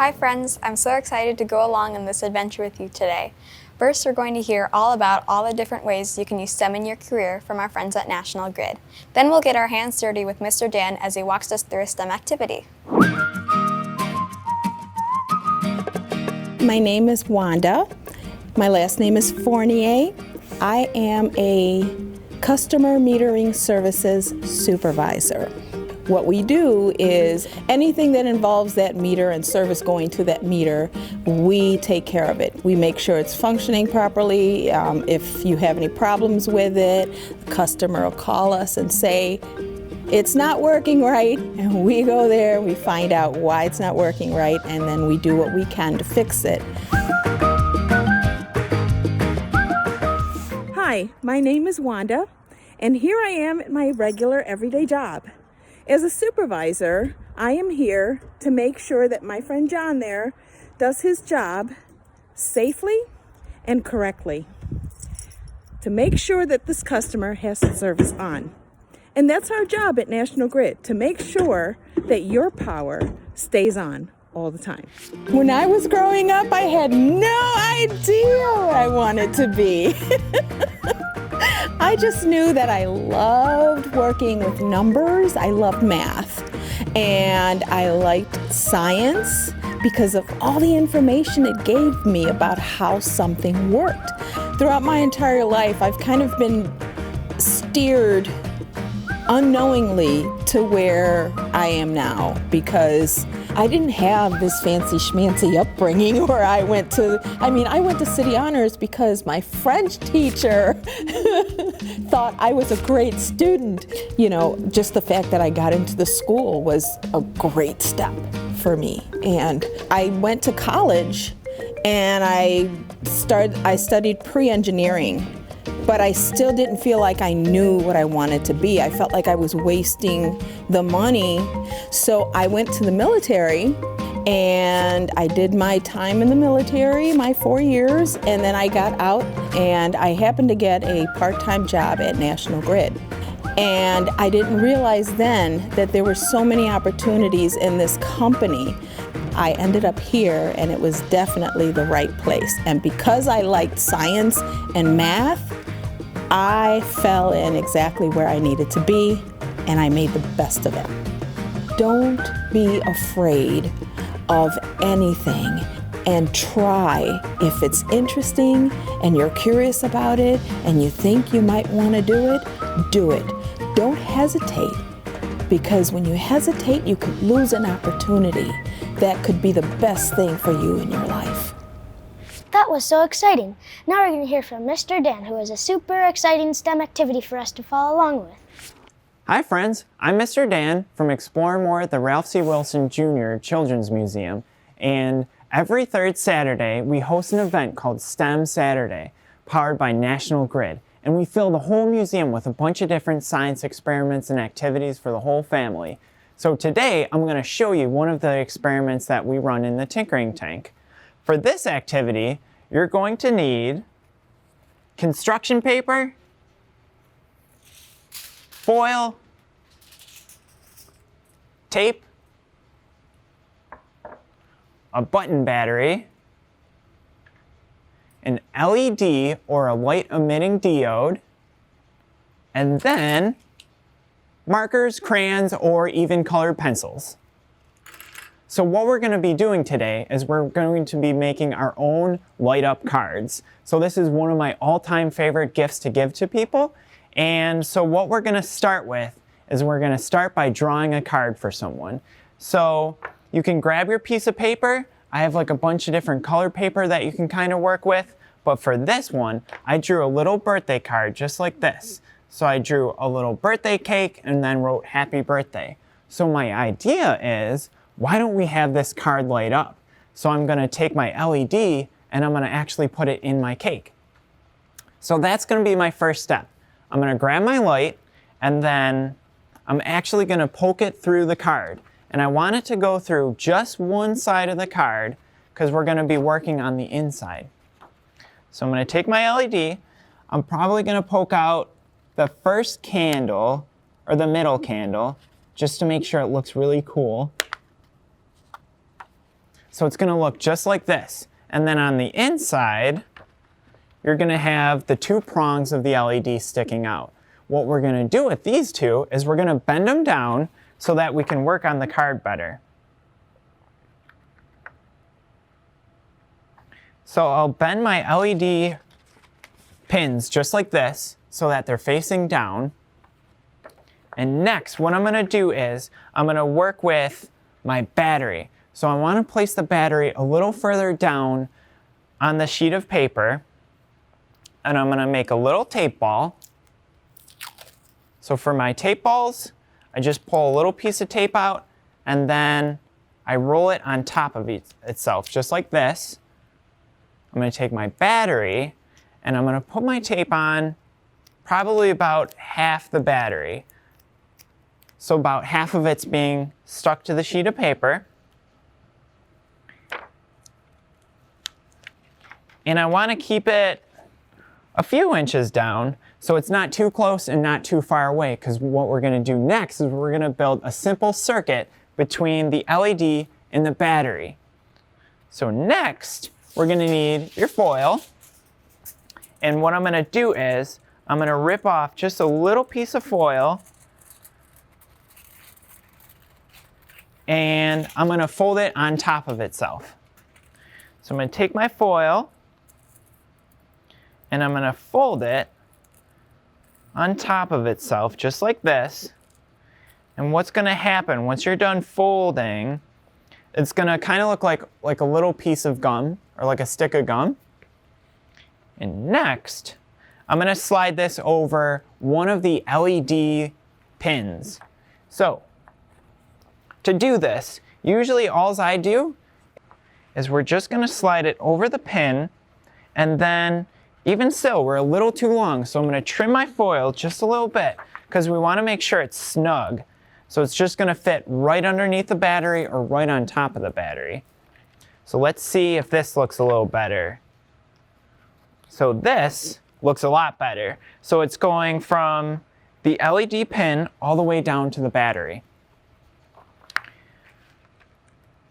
Hi friends, I'm so excited to go along on this adventure with you today. First, we're going to hear all about all the different ways you can use STEM in your career from our friends at National Grid. Then we'll get our hands dirty with Mr. Dan as he walks us through a STEM activity. My name is Wanda. My last name is Fournier. I am a customer metering services supervisor. What we do is anything that involves that meter and service going to that meter, we take care of it. We make sure it's functioning properly. If you have any problems with it, the customer will call us and say, it's not working right, and we go there, we find out why it's not working right, and then we do what we can to fix it. Hi, my name is Wanda, and here I am at my regular everyday job. As a supervisor, I am here to make sure that my friend John there does his job safely and correctly, to make sure that this customer has service on. And that's our job at National Grid, to make sure that your power stays on all the time. When I was growing up, I had no idea what I wanted to be. I just knew that I loved working with numbers, I loved math, and I liked science because of all the information it gave me about how something worked. Throughout my entire life, I've kind of been steered unknowingly to where I am now, because I didn't have this fancy schmancy upbringing where I went to City Honors because my French teacher thought I was a great student. You know, just the fact that I got into the school was a great step for me. And I went to college and I studied pre-engineering. But I still didn't feel like I knew what I wanted to be. I felt like I was wasting the money. So I went to the military and I did my time in the military, my 4 years, and then I got out and I happened to get a part-time job at National Grid. And I didn't realize then that there were so many opportunities in this company. I ended up here and it was definitely the right place. And because I liked science and math, I fell in exactly where I needed to be, and I made the best of it. Don't be afraid of anything, and try. If it's interesting and you're curious about it and you think you might want to do it. Don't hesitate, because when you hesitate, you could lose an opportunity that could be the best thing for you in your life. That was so exciting. Now we're going to hear from Mr. Dan, who has a super exciting STEM activity for us to follow along with. Hi friends, I'm Mr. Dan from Explore More at the Ralph C. Wilson Jr. Children's Museum, and every third Saturday we host an event called STEM Saturday, powered by National Grid, and we fill the whole museum with a bunch of different science experiments and activities for the whole family. So today I'm going to show you one of the experiments that we run in the tinkering tank. For this activity, you're going to need construction paper, foil, tape, a button battery, an LED or a light emitting diode, and then markers, crayons, or even colored pencils. So what we're going to be doing today is we're going to be making our own light up cards. So this is one of my all-time favorite gifts to give to people. And so what we're going to start with is we're going to start by drawing a card for someone. So you can grab your piece of paper. I have like a bunch of different color paper that you can kind of work with. But for this one, I drew a little birthday card just like this. So I drew a little birthday cake and then wrote happy birthday. So my idea is, why don't we have this card light up? So I'm going to take my LED and I'm going to actually put it in my cake. So that's going to be my first step. I'm going to grab my light and then I'm actually going to poke it through the card. And I want it to go through just one side of the card because we're going to be working on the inside. So I'm going to take my LED. I'm probably going to poke out the first candle or the middle candle just to make sure it looks really cool. So it's gonna look just like this. And then on the inside, you're gonna have the 2 prongs of the LED sticking out. What we're gonna do with these 2 is we're gonna bend them down so that we can work on the card better. So I'll bend my LED pins just like this so that they're facing down. And next, what I'm gonna do is I'm gonna work with my battery. So I wanna place the battery a little further down on the sheet of paper. And I'm gonna make a little tape ball. So for my tape balls, I just pull a little piece of tape out and then I roll it on top of itself, just like this. I'm gonna take my battery and I'm gonna put my tape on probably about half the battery. So about half of it's being stuck to the sheet of paper. And I wanna keep it a few inches down so it's not too close and not too far away, because what we're gonna do next is we're gonna build a simple circuit between the LED and the battery. So next, we're gonna need your foil. And what I'm gonna do is, I'm gonna rip off just a little piece of foil and I'm gonna fold it on top of itself. So I'm gonna take my foil and I'm gonna fold it on top of itself, just like this. And what's gonna happen, once you're done folding, it's gonna kind of look like a little piece of gum, or like a stick of gum. And next, I'm gonna slide this over one of the LED pins. So, to do this, usually all I do is we're just gonna slide it over the pin, and then even still, we're a little too long, so I'm gonna trim my foil just a little bit because we wanna make sure it's snug. So it's just gonna fit right underneath the battery or right on top of the battery. So let's see if this looks a little better. So this looks a lot better. So it's going from the LED pin all the way down to the battery.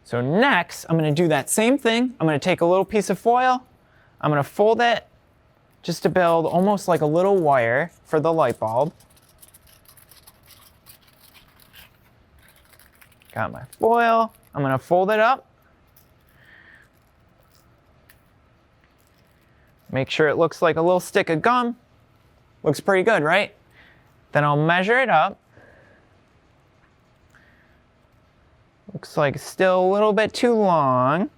So next, I'm gonna do that same thing. I'm gonna take a little piece of foil, I'm gonna fold it just to build almost like a little wire for the light bulb. Got my foil, I'm gonna fold it up. Make sure it looks like a little stick of gum. Looks pretty good, right? Then I'll measure it up. Looks like still a little bit too long.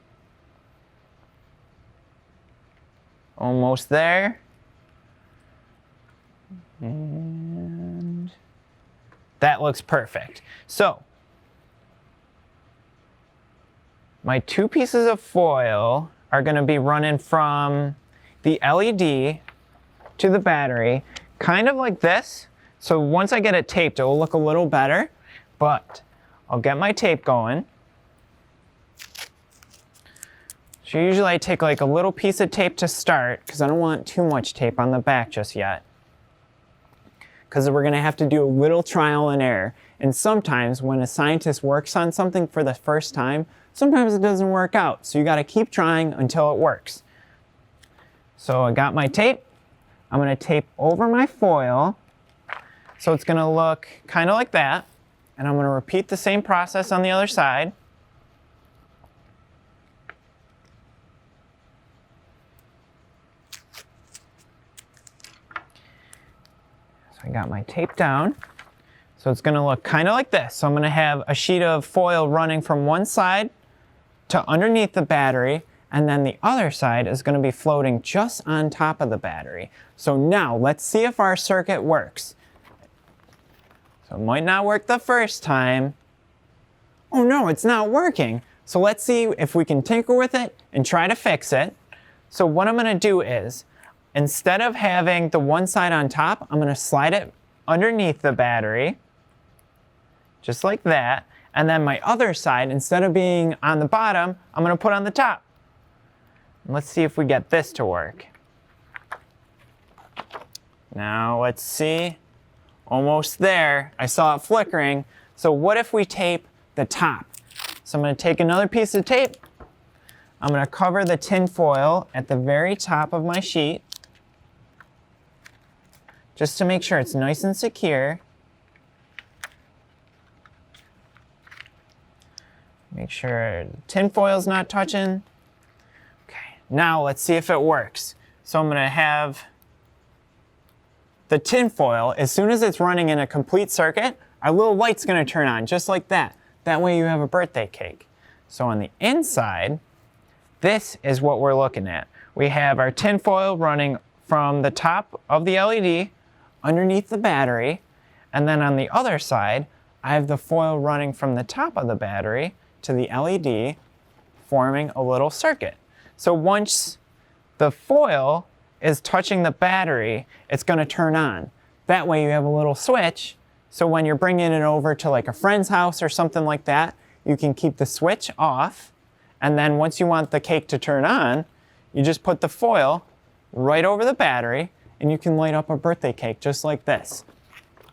Almost there. And that looks perfect. So, my 2 pieces of foil are gonna be running from the LED to the battery, kind of like this. So once I get it taped, it will look a little better, but I'll get my tape going. So usually I take like a little piece of tape to start because I don't want too much tape on the back just yet. Because we're gonna have to do a little trial and error. And sometimes when a scientist works on something for the first time, sometimes it doesn't work out. So you gotta keep trying until it works. So I got my tape. I'm gonna tape over my foil. So it's gonna look kind of like that. And I'm gonna repeat the same process on the other side. So I got my tape down. So it's gonna look kind of like this. So I'm gonna have a sheet of foil running from one side to underneath the battery, and then the other side is gonna be floating just on top of the battery. So now let's see if our circuit works. So it might not work the first time. Oh no, it's not working. So let's see if we can tinker with it and try to fix it. So what I'm gonna do is, instead of having the one side on top, I'm gonna slide it underneath the battery, just like that. And then my other side, instead of being on the bottom, I'm gonna put on the top. Let's see if we get this to work. Now let's see. Almost there. I saw it flickering. So what if we tape the top? So I'm going to take another piece of tape I'm going to cover the tin foil at the very top of my sheet just to make sure it's nice and secure. Make sure tin foil's not touching. Okay, now let's see if it works. So I'm going to have the tin foil, as soon as it's running in a complete circuit, our little light's going to turn on just like that. That way you have a birthday cake. So on the inside, this is what we're looking at. We have our tin foil running from the top of the LED underneath the battery, and then on the other side, I have the foil running from the top of the battery to the LED, forming a little circuit. So once the foil is touching the battery, it's going to turn on. That way you have a little switch, so when you're bringing it over to like a friend's house or something like that, you can keep the switch off, and then once you want the cake to turn on, you just put the foil right over the battery, and you can light up a birthday cake just like this.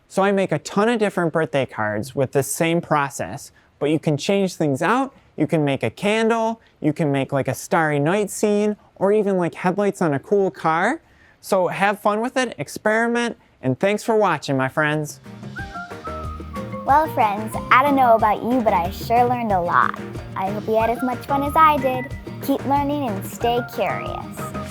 So I make a ton of different birthday cards with this same process, but you can change things out. You can make a candle, you can make like a starry night scene, or even like headlights on a cool car. So have fun with it, experiment, and thanks for watching, my friends. Well, friends, I don't know about you, but I sure learned a lot. I hope you had as much fun as I did. Keep learning and stay curious.